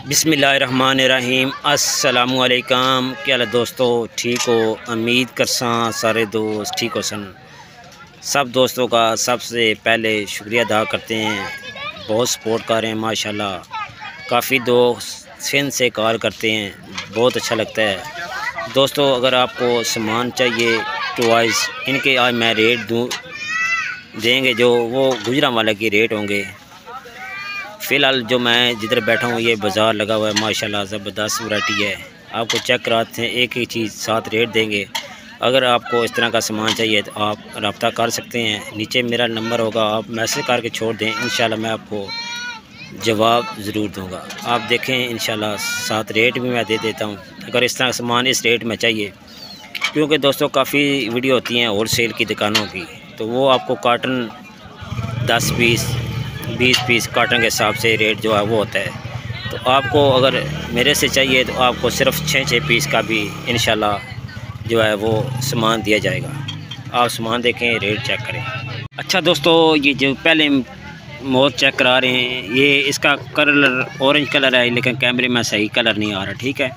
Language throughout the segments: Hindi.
बिस्मिल्लाहिर्रहमानिर्रहीम। अस्सलामुअलैकुम। क्या हाल दोस्तों, ठीक हो? उम्मीद करसा सारे दोस्त ठीक हो सन। सब दोस्तों का सबसे पहले शुक्रिया अदा करते हैं, बहुत सपोर्ट कर रहे हैं माशाल्लाह। काफ़ी दोस्त सिंध से कॉल करते हैं, बहुत अच्छा लगता है दोस्तों। अगर आपको सामान चाहिए तो वाइज इनके आज मैं रेट देंगे जो वो गुजरांवाला के रेट होंगे। फ़िलहाल जो मैं जिधर बैठा हूँ ये बाज़ार लगा हुआ है माशाल्लाह, ज़बरदस्त वैरायटी है। आपको चेक कराते हैं, एक ही चीज़ साथ रेट देंगे। अगर आपको इस तरह का सामान चाहिए तो आप रब्ता कर सकते हैं, नीचे मेरा नंबर होगा, आप मैसेज करके छोड़ दें, इंशाल्लाह मैं आपको जवाब ज़रूर दूँगा। आप देखें इंशाल्लाह साथ रेट भी मैं दे देता हूँ अगर इस तरह का सामान इस रेट में चाहिए। क्योंकि दोस्तों काफ़ी वीडियो होती हैं होल सेल की दुकानों की, तो वो आपको कार्टन 10 पीस 20 पीस कार्टन के हिसाब से रेट जो है वो होता है। तो आपको अगर मेरे से चाहिए तो आपको सिर्फ 6 पीस का भी इंशाल्लाह जो है वो सामान दिया जाएगा। आप सामान देखें, रेट चेक करें। अच्छा दोस्तों, ये जो पहले मोर चेक करा रहे हैं, ये इसका कलर ऑरेंज कलर है, लेकिन कैमरे में सही कलर नहीं आ रहा, ठीक है।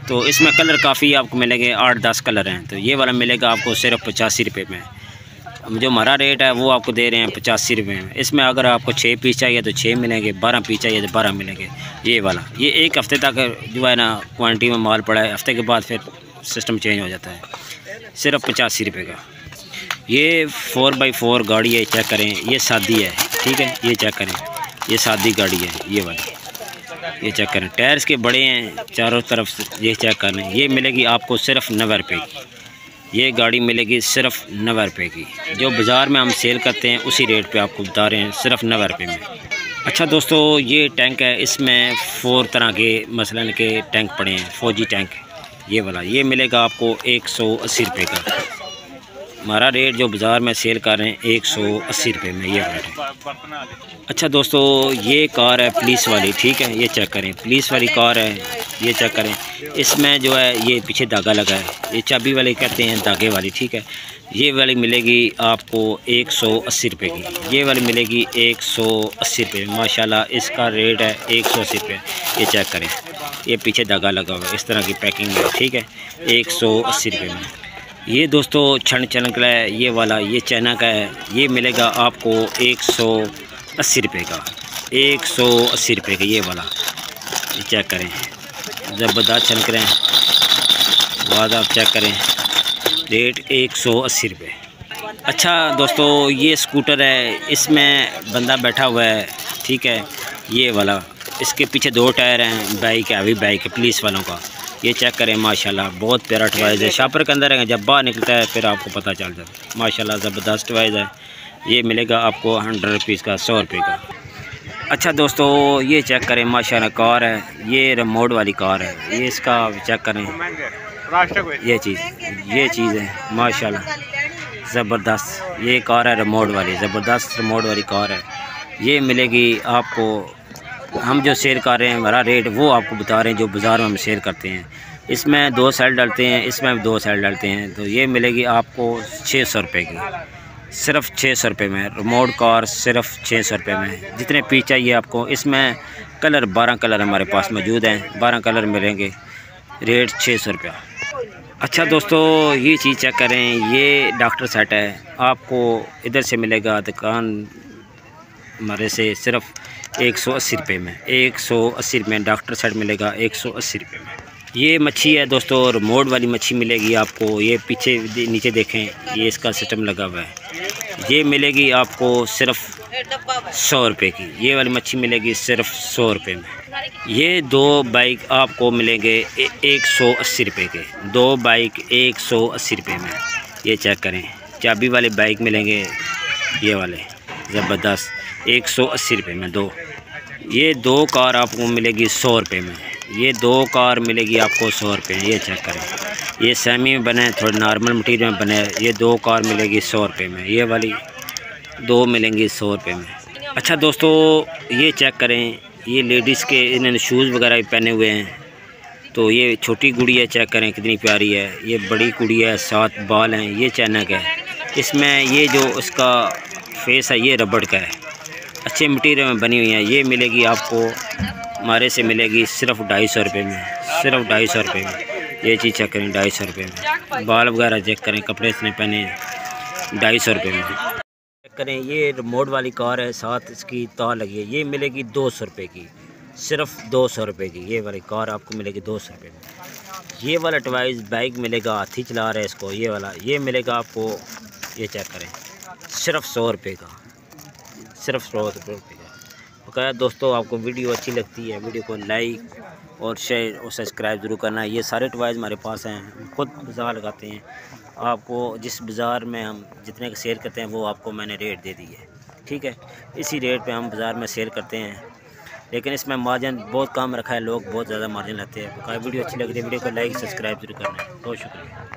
तो इसमें कलर काफ़ी आपको मिलेंगे, 8-10 कलर हैं। तो ये वाला मिलेगा आपको सिर्फ 85 रुपये में। जो हमारा रेट है वो आपको दे रहे हैं 85 रुपये में। इसमें अगर आपको 6 पीस चाहिए तो 6 मिलेंगे, 12 पीस चाहिए तो 12 मिलेंगे। ये वाला ये एक हफ़्ते तक जो है ना क्वांटिटी में माल पड़ा है, हफ्ते के बाद फिर सिस्टम चेंज हो जाता है। सिर्फ 85 रुपये का ये 4x4 गाड़ी है, चेक करें, ये शादी है, ठीक है। ये चेक करें, ये शादी गाड़ी है, ये वाली ये चेक करें, टायर्स के बड़े हैं चारों तरफ से। ये चेक करें, ये मिलेगी आपको सिर्फ 90 रुपये की। ये गाड़ी मिलेगी सिर्फ 90 रुपये की। जो बाज़ार में हम सेल करते हैं उसी रेट पे आपको बता रहे हैं, सिर्फ 90 रुपये में। अच्छा दोस्तों, ये टैंक है, इसमें 4 तरह के मसलन के टैंक पड़े हैं, फौजी टैंक। ये वाला ये मिलेगा आपको 180 रुपये का। हमारा रेट जो बाज़ार में सेल कर रहे हैं 180 रुपये में ये रेट है। अच्छा दोस्तों, ये कार है पुलिस वाली, ठीक है। ये चेक करें, पुलिस वाली कार है, ये चेक करें। इसमें जो है ये पीछे धागा लगा है, ये चाबी वाली कहते हैं, धागे वाली, ठीक है। ये वाली मिलेगी आपको 180 रुपये की। ये वाली मिलेगी 180 रुपये माशाल्लाह। इसका रेट है 180 रुपये। ये चेक करें, ये पीछे धागा लगा हुआ है, इस तरह की पैकिंग है, ठीक है। 180 रुपये में। ये दोस्तों छन का है, ये वाला ये चाइना का है, ये मिलेगा आपको 180 रुपये का। 180 रुपये का ये वाला। ये चेक करें, ज़बरदस्त छनक रहे हैं, बाद आप चेक करें, रेट 180 रुपये। अच्छा दोस्तों, ये स्कूटर है, इसमें बंदा बैठा हुआ है, ठीक है। ये वाला, इसके पीछे 2 टायर हैं, बाइक है, अभी बाइक है पुलिस वालों का। ये चेक करें माशाल्लाह, बहुत प्यारा टवाइज़ है। शॉपर के अंदर है, जब बाहर निकलता है फिर आपको पता चल जाता है। माशाल्लाह ज़बरदस्त टवाइज़ है। ये मिलेगा आपको 100 रुपीज़ का, 100 रुपये का। अच्छा दोस्तों, ये चेक करें माशाल्लाह, कार है, ये रिमोट वाली कार है। ये इसका चेक करें, ये चीज़ है माशाल्लाह ज़बरदस्त। ये कार है रिमोट वाली, ज़बरदस्त रिमोट वाली कार है। ये मिलेगी आपको, हम जो सेल कर रहे हैं हमारा रेट वो आपको बता रहे हैं जो बाज़ार में हम सेल करते हैं। इसमें 2 सेल डालते हैं, इसमें 2 सेल डालते हैं। तो ये मिलेगी आपको 600 रुपये की, सिर्फ 600 रुपये में। रिमोट कार सिर्फ 600 रुपये में। जितने पीस चाहिए आपको, इसमें कलर 12 कलर हमारे पास मौजूद हैं, 12 कलर मिलेंगे, रेट 600 रुपया। अच्छा दोस्तों, ये चीज़ चेक करें, ये डॉक्टर सेट है, आपको इधर से मिलेगा दुकान हमारे से सिर्फ 180 रुपये में। 180 रुपये में डॉक्टर सेट मिलेगा, 180 रुपये में। ये मच्छी है दोस्तों, रिमोट वाली मच्छी मिलेगी आपको। ये पीछे नीचे देखें, ये इसका सिस्टम लगा हुआ है। ये मिलेगी आपको सिर्फ 100 रुपये की। ये वाली मच्छी मिलेगी सिर्फ 100 रुपये में। ये 2 बाइक आपको मिलेंगे 180 रुपये के। 2 बाइक 180 रुपये में। ये चेक करें, चाबी वाले बाइक मिलेंगे, ये वाले ज़बरदस्त 180 रुपये में 2। ये 2 कार आपको मिलेगी 100 रुपये में। ये 2 कार मिलेगी आपको 100 रुपये में। ये चेक करें, ये सेमी में बने, थोड़े नॉर्मल मटीरियल में बने। ये 2 कार मिलेगी 100 रुपये में। ये वाली 2 मिलेंगी 100 रुपये में। अच्छा दोस्तों, ये चेक करें, ये लेडीज़ के इन्होंने शूज़ वगैरह भी पहने हुए हैं। तो ये छोटी गुड़िया चेक करें कितनी प्यारी है। ये बड़ी गुड़िया है, 7 बाल हैं। ये चाइना का है, इसमें ये जो उसका फेस है ये रबड़ का है, अच्छे मटीरियल में बनी हुई है। ये मिलेगी आपको हमारे से मिलेगी सिर्फ 250 रुपये में, सिर्फ 250 रुपये में। ये चीज़ चेक करें 250 रुपये में। बाल वगैरह चेक करें, कपड़े इसने पहने 250 रुपये में। चेक करें ये रिमोट वाली कार है, साथ इसकी तार लगी है। ये मिलेगी 200 रुपये की, सिर्फ 200 रुपये की। ये वाली कार आपको मिलेगी 200 रुपये में। ये वाला डिवाइस बाइक मिलेगा, हाथी चला रहा है इसको, ये वाला ये मिलेगा आपको। ये चेक करें सिर्फ 100 रुपये का, सिर्फ 100 रुपये का। बकाया दोस्तों आपको वीडियो अच्छी लगती है, वीडियो को लाइक और शेयर और सब्सक्राइब ज़रूर करना है। ये सारे डिवाइस हमारे पास हैं, खुद बाज़ार लगाते हैं। आपको जिस बाज़ार में हम जितने का सेल करते हैं वो आपको मैंने रेट दे दी है, ठीक है। इसी रेट पे हम बाज़ार में सेल करते हैं, लेकिन इसमें मार्जिन बहुत कम रखा है, लोग बहुत ज़्यादा मार्जिन लेते हैं। बकाया वीडियो अच्छी लग रही है, वीडियो को लाइक सब्सक्राइब जरूर करना है। बहुत शुक्रिया।